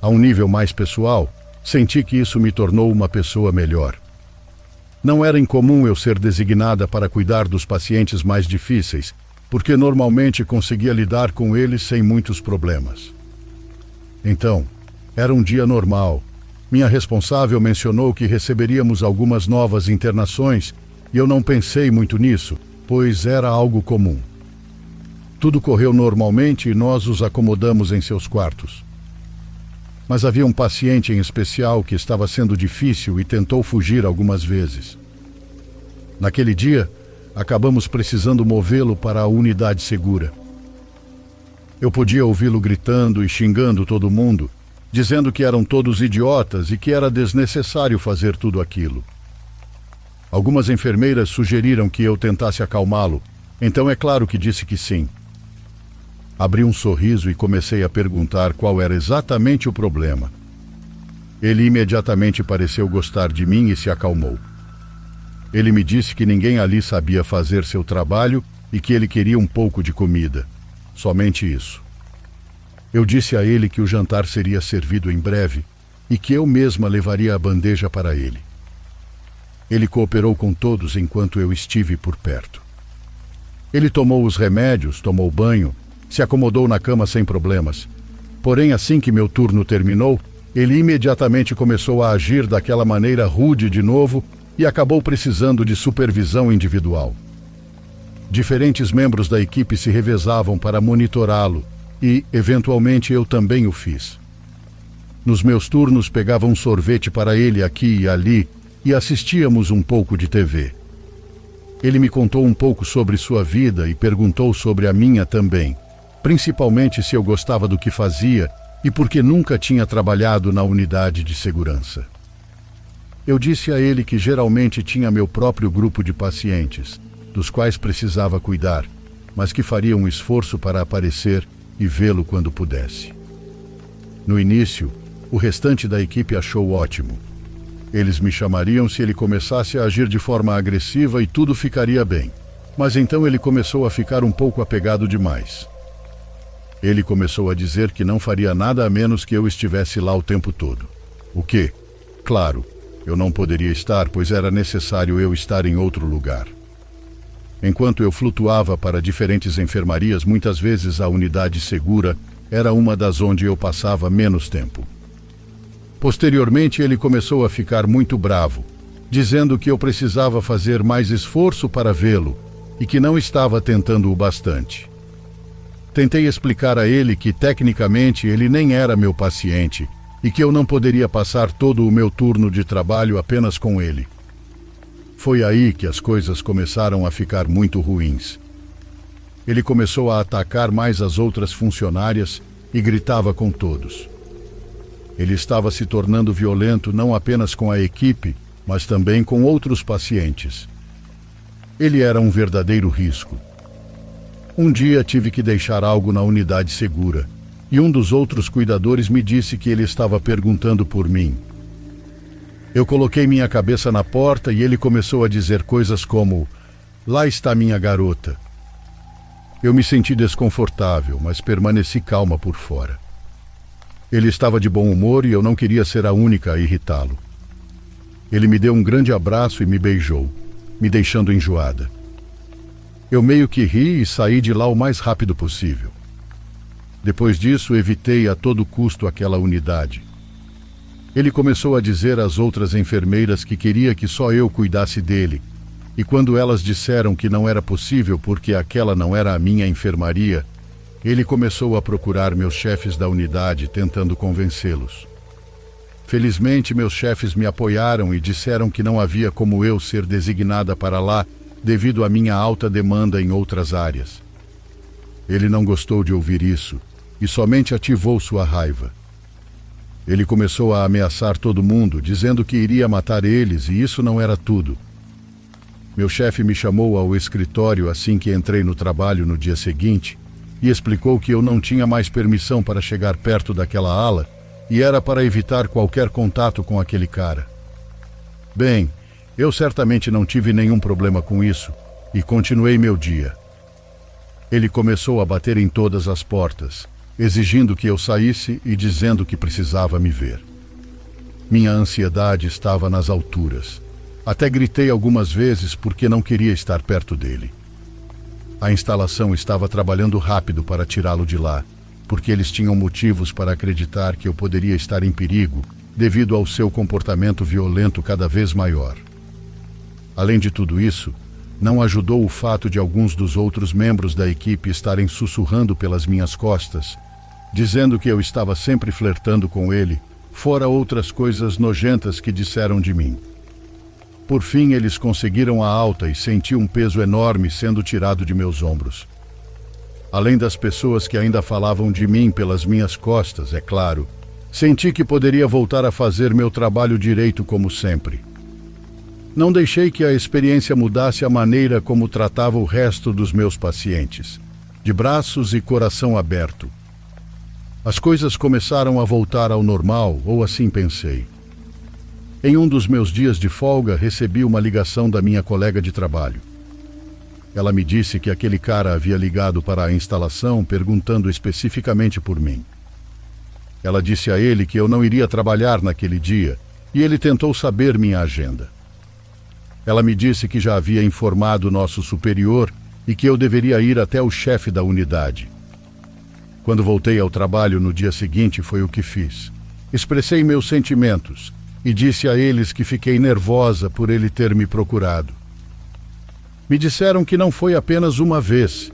A um nível mais pessoal, senti que isso me tornou uma pessoa melhor. Não era incomum eu ser designada para cuidar dos pacientes mais difíceis, porque normalmente conseguia lidar com eles sem muitos problemas. Então, era um dia normal. Minha responsável mencionou que receberíamos algumas novas internações e eu não pensei muito nisso, pois era algo comum. Tudo correu normalmente e nós os acomodamos em seus quartos. Mas havia um paciente em especial que estava sendo difícil e tentou fugir algumas vezes. Naquele dia, acabamos precisando movê-lo para a unidade segura. Eu podia ouvi-lo gritando e xingando todo mundo, dizendo que eram todos idiotas e que era desnecessário fazer tudo aquilo. Algumas enfermeiras sugeriram que eu tentasse acalmá-lo, então é claro que disse que sim. Abri um sorriso e comecei a perguntar qual era exatamente o problema. Ele imediatamente pareceu gostar de mim e se acalmou. Ele me disse que ninguém ali sabia fazer seu trabalho e que ele queria um pouco de comida. Somente isso. Eu disse a ele que o jantar seria servido em breve e que eu mesma levaria a bandeja para ele. Ele cooperou com todos enquanto eu estive por perto. Ele tomou os remédios, tomou banho, se acomodou na cama sem problemas. Porém, assim que meu turno terminou, ele imediatamente começou a agir daquela maneira rude de novo e acabou precisando de supervisão individual. Diferentes membros da equipe se revezavam para monitorá-lo e, eventualmente, eu também o fiz. Nos meus turnos, pegava um sorvete para ele aqui e ali e assistíamos um pouco de TV. Ele me contou um pouco sobre sua vida e perguntou sobre a minha também, principalmente se eu gostava do que fazia e porque nunca tinha trabalhado na unidade de segurança. Eu disse a ele que geralmente tinha meu próprio grupo de pacientes, dos quais precisava cuidar, mas que faria um esforço para aparecer e vê-lo quando pudesse. No início, o restante da equipe achou ótimo. Eles me chamariam se ele começasse a agir de forma agressiva e tudo ficaria bem. Mas então ele começou a ficar um pouco apegado demais. Ele começou a dizer que não faria nada a menos que eu estivesse lá o tempo todo. O quê? Claro, eu não poderia estar, pois era necessário eu estar em outro lugar. Enquanto eu flutuava para diferentes enfermarias, muitas vezes a unidade segura era uma das onde eu passava menos tempo. Posteriormente, ele começou a ficar muito bravo, dizendo que eu precisava fazer mais esforço para vê-lo e que não estava tentando o bastante. Tentei explicar a ele que, tecnicamente, ele nem era meu paciente e que eu não poderia passar todo o meu turno de trabalho apenas com ele. Foi aí que as coisas começaram a ficar muito ruins. Ele começou a atacar mais as outras funcionárias e gritava com todos. Ele estava se tornando violento não apenas com a equipe, mas também com outros pacientes. Ele era um verdadeiro risco. Um dia tive que deixar algo na unidade segura, e um dos outros cuidadores me disse que ele estava perguntando por mim. Eu coloquei minha cabeça na porta e ele começou a dizer coisas como: "Lá está minha garota." Eu me senti desconfortável, mas permaneci calma por fora. Ele estava de bom humor e eu não queria ser a única a irritá-lo. Ele me deu um grande abraço e me beijou, me deixando enjoada. Eu meio que ri e saí de lá o mais rápido possível. Depois disso, evitei a todo custo aquela unidade. Ele começou a dizer às outras enfermeiras que queria que só eu cuidasse dele, e quando elas disseram que não era possível porque aquela não era a minha enfermaria, ele começou a procurar meus chefes da unidade, tentando convencê-los. Felizmente, meus chefes me apoiaram e disseram que não havia como eu ser designada para lá devido à minha alta demanda em outras áreas. Ele não gostou de ouvir isso e somente ativou sua raiva. Ele começou a ameaçar todo mundo, dizendo que iria matar eles, e isso não era tudo. Meu chefe me chamou ao escritório assim que entrei no trabalho no dia seguinte e explicou que eu não tinha mais permissão para chegar perto daquela ala e era para evitar qualquer contato com aquele cara. Bem, eu certamente não tive nenhum problema com isso e continuei meu dia. Ele começou a bater em todas as portas, exigindo que eu saísse e dizendo que precisava me ver. Minha ansiedade estava nas alturas. Até gritei algumas vezes porque não queria estar perto dele. A instalação estava trabalhando rápido para tirá-lo de lá, porque eles tinham motivos para acreditar que eu poderia estar em perigo devido ao seu comportamento violento cada vez maior. Além de tudo isso, não ajudou o fato de alguns dos outros membros da equipe estarem sussurrando pelas minhas costas, dizendo que eu estava sempre flertando com ele, fora outras coisas nojentas que disseram de mim. Por fim, eles conseguiram a alta e senti um peso enorme sendo tirado de meus ombros. Além das pessoas que ainda falavam de mim pelas minhas costas, é claro, senti que poderia voltar a fazer meu trabalho direito como sempre. Não deixei que a experiência mudasse a maneira como tratava o resto dos meus pacientes, de braços e coração aberto. As coisas começaram a voltar ao normal, ou assim pensei. Em um dos meus dias de folga, recebi uma ligação da minha colega de trabalho. Ela me disse que aquele cara havia ligado para a instalação perguntando especificamente por mim. Ela disse a ele que eu não iria trabalhar naquele dia e ele tentou saber minha agenda. Ela me disse que já havia informado nosso superior e que eu deveria ir até o chefe da unidade. Quando voltei ao trabalho no dia seguinte, foi o que fiz. Expressei meus sentimentos e disse a eles que fiquei nervosa por ele ter me procurado. Me disseram que não foi apenas uma vez.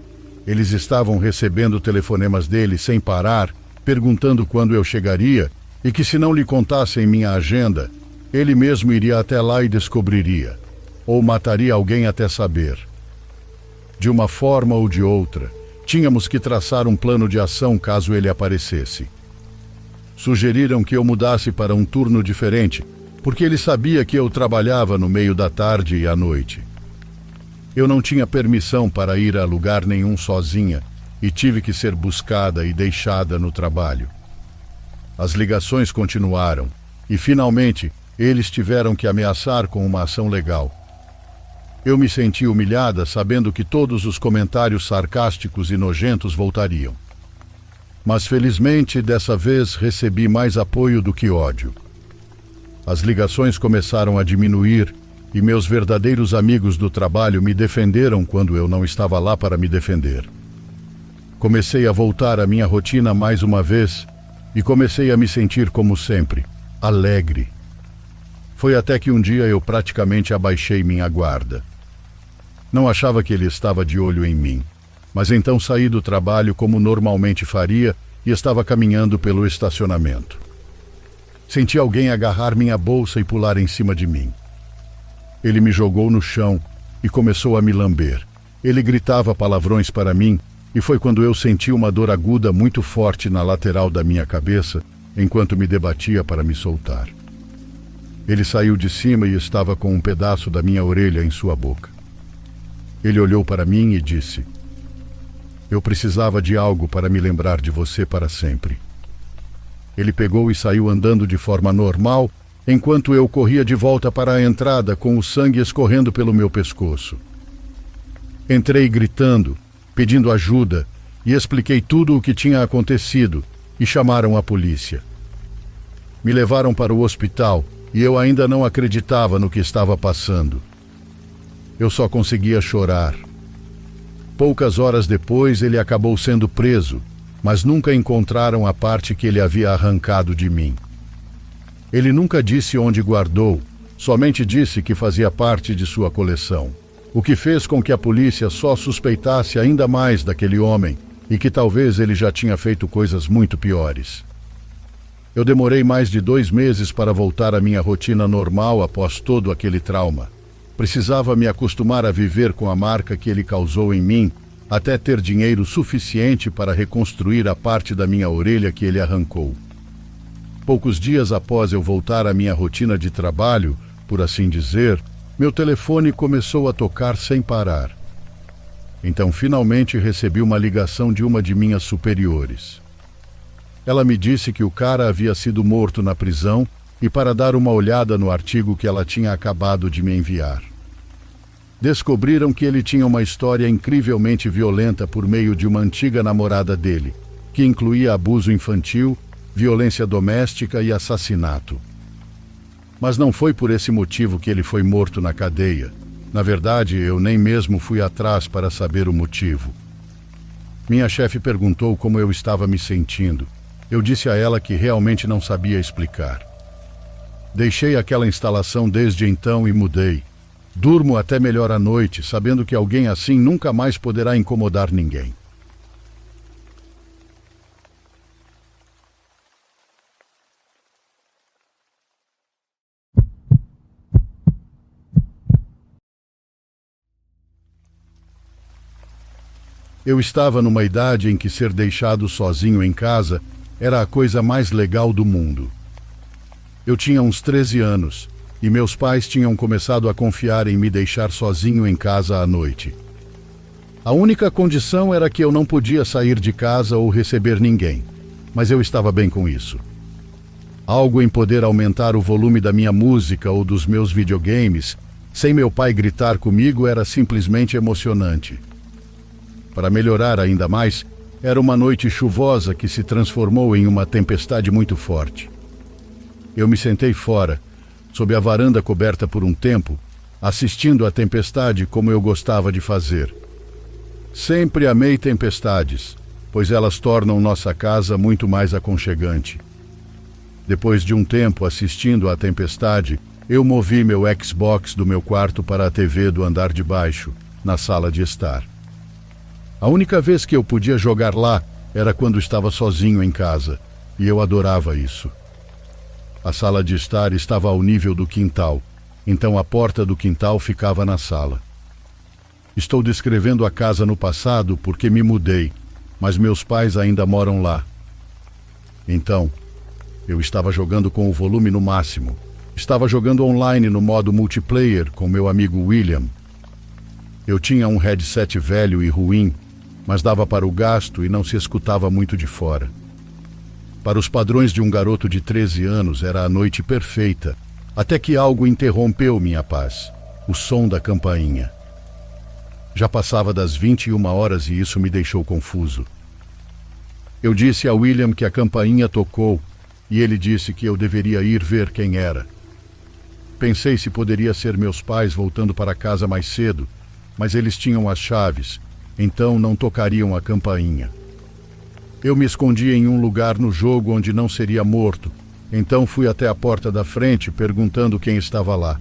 Eles estavam recebendo telefonemas dele sem parar, perguntando quando eu chegaria e que se não lhe contassem minha agenda, ele mesmo iria até lá e descobriria, ou mataria alguém até saber. De uma forma ou de outra, tínhamos que traçar um plano de ação caso ele aparecesse. Sugeriram que eu mudasse para um turno diferente, porque ele sabia que eu trabalhava no meio da tarde e à noite. Eu não tinha permissão para ir a lugar nenhum sozinha e tive que ser buscada e deixada no trabalho. As ligações continuaram e, finalmente, eles tiveram que ameaçar com uma ação legal. Eu me senti humilhada sabendo que todos os comentários sarcásticos e nojentos voltariam. Mas, felizmente, dessa vez recebi mais apoio do que ódio. As ligações começaram a diminuir e meus verdadeiros amigos do trabalho me defenderam quando eu não estava lá para me defender. Comecei a voltar à minha rotina mais uma vez e comecei a me sentir como sempre, alegre. Foi até que um dia eu praticamente abaixei minha guarda. Não achava que ele estava de olho em mim, mas então saí do trabalho como normalmente faria e estava caminhando pelo estacionamento. Senti alguém agarrar minha bolsa e pular em cima de mim. Ele me jogou no chão e começou a me lamber. Ele gritava palavrões para mim e foi quando eu senti uma dor aguda muito forte na lateral da minha cabeça enquanto me debatia para me soltar. Ele saiu de cima e estava com um pedaço da minha orelha em sua boca. Ele olhou para mim e disse: "Eu precisava de algo para me lembrar de você para sempre." Ele pegou e saiu andando de forma normal, enquanto eu corria de volta para a entrada com o sangue escorrendo pelo meu pescoço. Entrei gritando, pedindo ajuda, e expliquei tudo o que tinha acontecido, e chamaram a polícia. Me levaram para o hospital, e eu ainda não acreditava no que estava passando. Eu só conseguia chorar. Poucas horas depois, ele acabou sendo preso, mas nunca encontraram a parte que ele havia arrancado de mim. Ele nunca disse onde guardou, somente disse que fazia parte de sua coleção, o que fez com que a polícia só suspeitasse ainda mais daquele homem e que talvez ele já tinha feito coisas muito piores. Eu demorei mais de 2 meses para voltar à minha rotina normal após todo aquele trauma. Precisava me acostumar a viver com a marca que ele causou em mim, até ter dinheiro suficiente para reconstruir a parte da minha orelha que ele arrancou. Poucos dias após eu voltar à minha rotina de trabalho, por assim dizer, meu telefone começou a tocar sem parar. Então, finalmente, recebi uma ligação de uma de minhas superiores. Ela me disse que o cara havia sido morto na prisão e para dar uma olhada no artigo que ela tinha acabado de me enviar. Descobriram que ele tinha uma história incrivelmente violenta por meio de uma antiga namorada dele, que incluía abuso infantil, violência doméstica e assassinato. Mas não foi por esse motivo que ele foi morto na cadeia. Na verdade, eu nem mesmo fui atrás para saber o motivo. Minha chefe perguntou como eu estava me sentindo. Eu disse a ela que realmente não sabia explicar. Deixei aquela instalação desde então e mudei. Durmo até melhor à noite, sabendo que alguém assim nunca mais poderá incomodar ninguém. Eu estava numa idade em que ser deixado sozinho em casa era a coisa mais legal do mundo. Eu tinha uns 13 anos e meus pais tinham começado a confiar em me deixar sozinho em casa à noite. A única condição era que eu não podia sair de casa ou receber ninguém, mas eu estava bem com isso. Algo em poder aumentar o volume da minha música ou dos meus videogames, sem meu pai gritar comigo, era simplesmente emocionante. Para melhorar ainda mais, era uma noite chuvosa que se transformou em uma tempestade muito forte. Eu me sentei fora, sob a varanda coberta por um tempo, assistindo à tempestade como eu gostava de fazer. Sempre amei tempestades, pois elas tornam nossa casa muito mais aconchegante. Depois de um tempo assistindo à tempestade, eu movi meu Xbox do meu quarto para a TV do andar de baixo, na sala de estar. A única vez que eu podia jogar lá era quando estava sozinho em casa, e eu adorava isso. A sala de estar estava ao nível do quintal, então a porta do quintal ficava na sala. Estou descrevendo a casa no passado porque me mudei, mas meus pais ainda moram lá. Então, eu estava jogando com o volume no máximo. Estava jogando online no modo multiplayer com meu amigo William. Eu tinha um headset velho e ruim, mas dava para o gasto e não se escutava muito de fora. Para os padrões de um garoto de 13 anos, era a noite perfeita, até que algo interrompeu minha paz: o som da campainha. Já passava das 21 horas e isso me deixou confuso. Eu disse a William que a campainha tocou e ele disse que eu deveria ir ver quem era. Pensei se poderia ser meus pais voltando para casa mais cedo, mas eles tinham as chaves, então não tocariam a campainha. Eu me escondi em um lugar no jogo onde não seria morto, então fui até a porta da frente perguntando quem estava lá.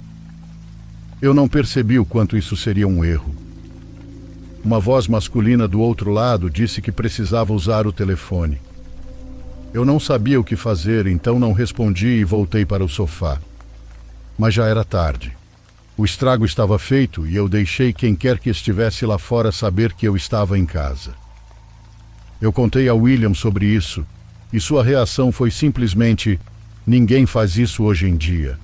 Eu não percebi o quanto isso seria um erro. Uma voz masculina do outro lado disse que precisava usar o telefone. Eu não sabia o que fazer, então não respondi e voltei para o sofá. Mas já era tarde. O estrago estava feito e eu deixei quem quer que estivesse lá fora saber que eu estava em casa. Eu contei a William sobre isso e sua reação foi simplesmente: ninguém faz isso hoje em dia.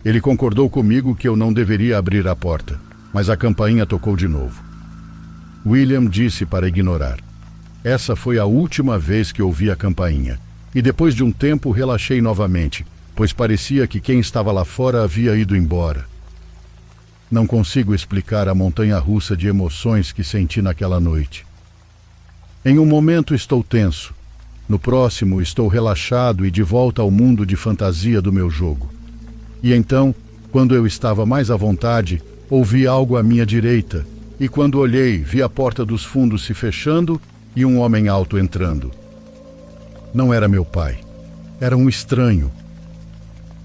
Ele concordou comigo que eu não deveria abrir a porta, mas a campainha tocou de novo. William disse para ignorar. Essa foi a última vez que ouvi a campainha, e depois de um tempo relaxei novamente, pois parecia que quem estava lá fora havia ido embora. Não consigo explicar a montanha-russa de emoções que senti naquela noite. Em um momento estou tenso, no próximo estou relaxado e de volta ao mundo de fantasia do meu jogo. E então, quando eu estava mais à vontade, ouvi algo à minha direita, e quando olhei, vi a porta dos fundos se fechando e um homem alto entrando. Não era meu pai. Era um estranho.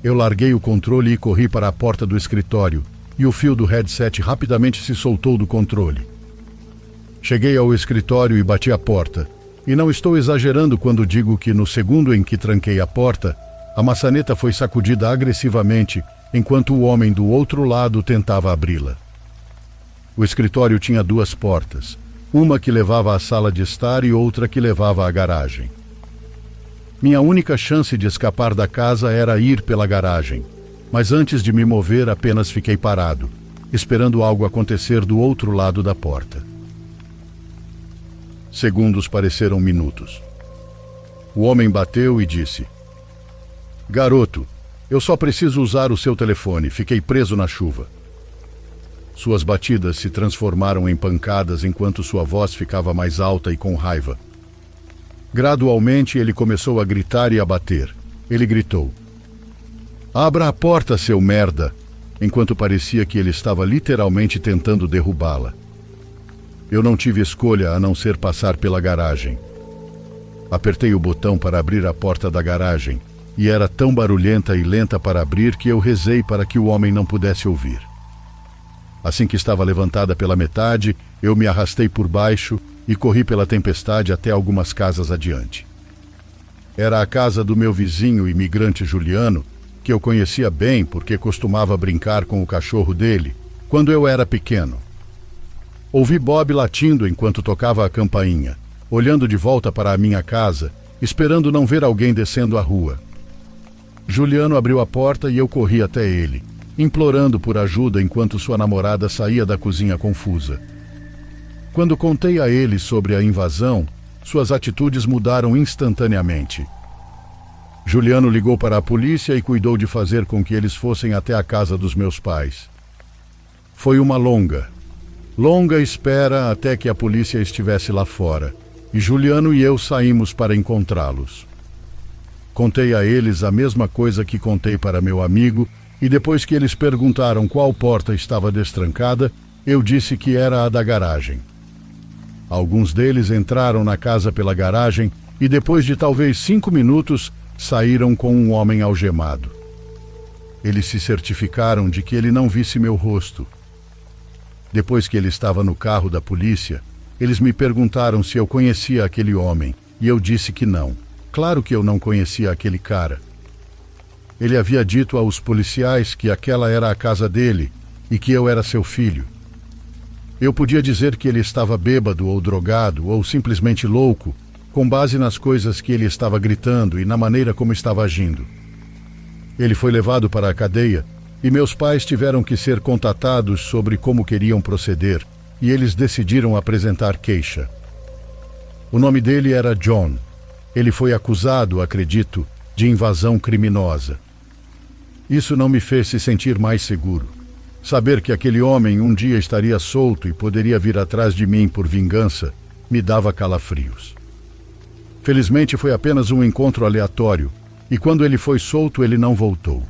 Eu larguei o controle e corri para a porta do escritório, e o fio do headset rapidamente se soltou do controle. Cheguei ao escritório e bati a porta, e não estou exagerando quando digo que no segundo em que tranquei a porta, a maçaneta foi sacudida agressivamente enquanto o homem do outro lado tentava abri-la. O escritório tinha duas portas, uma que levava à sala de estar e outra que levava à garagem. Minha única chance de escapar da casa era ir pela garagem, mas antes de me mover apenas fiquei parado, esperando algo acontecer do outro lado da porta. Segundos pareceram minutos. O homem bateu e disse: "Garoto, eu só preciso usar o seu telefone, fiquei preso na chuva." Suas batidas se transformaram em pancadas enquanto sua voz ficava mais alta e com raiva. Gradualmente ele começou a gritar e a bater. Ele gritou: "Abra a porta, seu merda!" enquanto parecia que ele estava literalmente tentando derrubá-la. Eu não tive escolha a não ser passar pela garagem. Apertei o botão para abrir a porta da garagem, e era tão barulhenta e lenta para abrir que eu rezei para que o homem não pudesse ouvir. Assim que estava levantada pela metade, eu me arrastei por baixo e corri pela tempestade até algumas casas adiante. Era a casa do meu vizinho imigrante Juliano, que eu conhecia bem porque costumava brincar com o cachorro dele quando eu era pequeno. Ouvi Bob latindo enquanto tocava a campainha, olhando de volta para a minha casa, esperando não ver alguém descendo a rua. Juliano abriu a porta e eu corri até ele, implorando por ajuda enquanto sua namorada saía da cozinha confusa. Quando contei a ele sobre a invasão, suas atitudes mudaram instantaneamente. Juliano ligou para a polícia e cuidou de fazer com que eles fossem até a casa dos meus pais. Foi uma longa espera até que a polícia estivesse lá fora, e Juliano e eu saímos para encontrá-los. Contei a eles a mesma coisa que contei para meu amigo, e depois que eles perguntaram qual porta estava destrancada, eu disse que era a da garagem. Alguns deles entraram na casa pela garagem e depois de talvez 5 minutos saíram com um homem algemado. Eles se certificaram de que ele não visse meu rosto. Depois que ele estava no carro da polícia, eles me perguntaram se eu conhecia aquele homem, e eu disse que não. Claro que eu não conhecia aquele cara. Ele havia dito aos policiais que aquela era a casa dele e que eu era seu filho. Eu podia dizer que ele estava bêbado ou drogado ou simplesmente louco, com base nas coisas que ele estava gritando e na maneira como estava agindo. Ele foi levado para a cadeia e meus pais tiveram que ser contatados sobre como queriam proceder, e eles decidiram apresentar queixa. O nome dele era John. Ele foi acusado, acredito, de invasão criminosa. Isso não me fez se sentir mais seguro. Saber que aquele homem um dia estaria solto e poderia vir atrás de mim por vingança me dava calafrios. Felizmente foi apenas um encontro aleatório, e quando ele foi solto ele não voltou.